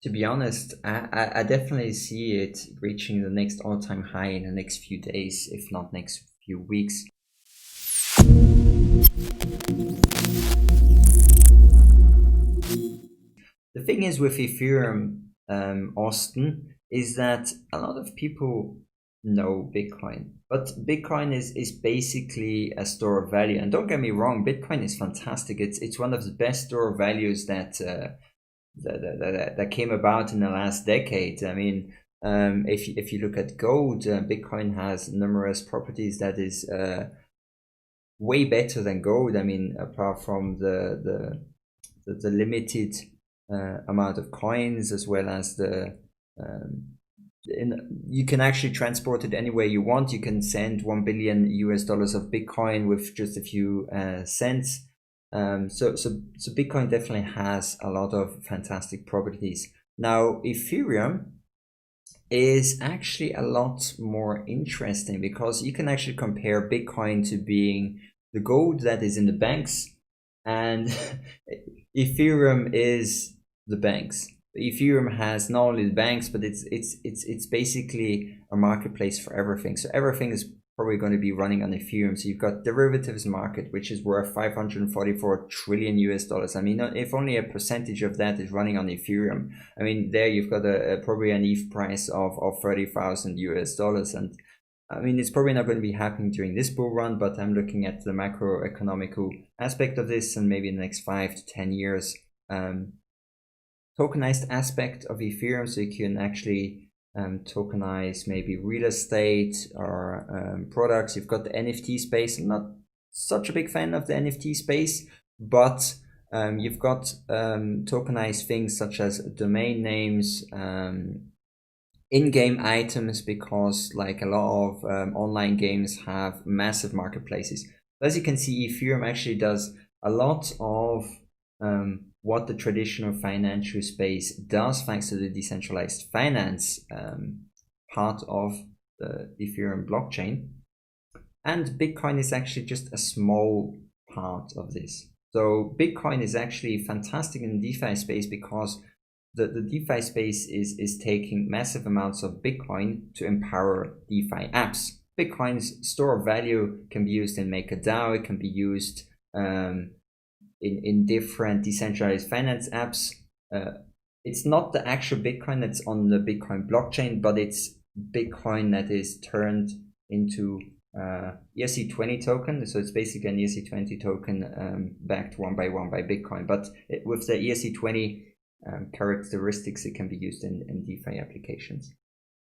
To be honest, I definitely see it reaching the next all-time high in the next few days, if not next few weeks. The thing is with Ethereum, Austin, is that a lot of people know Bitcoin, but Bitcoin is basically a store of value. And don't get me wrong, Bitcoin is fantastic. It's one of the best store of values that came about in the last decade. I mean, if you look at gold, Bitcoin has numerous properties that is way better than gold. I mean, apart from the limited amount of coins, as well as you can actually transport it anywhere you want. You can send $1 billion of Bitcoin with just a few cents. So Bitcoin definitely has a lot of fantastic properties. Now, Ethereum is actually a lot more interesting because you can actually compare Bitcoin to being the gold that is in the banks, and Ethereum is the banks. Ethereum has not only the banks, but it's basically a marketplace for everything. So everything is probably going to be running on Ethereum. So you've got derivatives market, which is worth $544 trillion. I mean, if only a percentage of that is running on Ethereum, I mean, there you've got probably an ETH price of $30,000. And I mean, it's probably not going to be happening during this bull run, but I'm looking at the macroeconomical aspect of this, and maybe in the next 5 to 10 years, tokenized aspect of Ethereum, so you can actually tokenize maybe real estate or products. You've got the NFT space. I'm not such a big fan of the NFT space, but you've got tokenized things such as domain names, in-game items, because like a lot of online games have massive marketplaces. As you can see, Ethereum actually does a lot of what the traditional financial space does, thanks to the decentralized finance part of the Ethereum blockchain. And Bitcoin is actually just a small part of this. So Bitcoin is actually fantastic in the DeFi space because the DeFi space is taking massive amounts of Bitcoin to empower DeFi apps. Bitcoin's store of value can be used in MakerDAO. It can be used in different decentralized finance apps. It's not the actual Bitcoin that's on the Bitcoin blockchain, but it's Bitcoin that is turned into ERC20 token. So it's basically an ERC20 token backed one by Bitcoin. But with the ERC20 characteristics, it can be used in DeFi applications.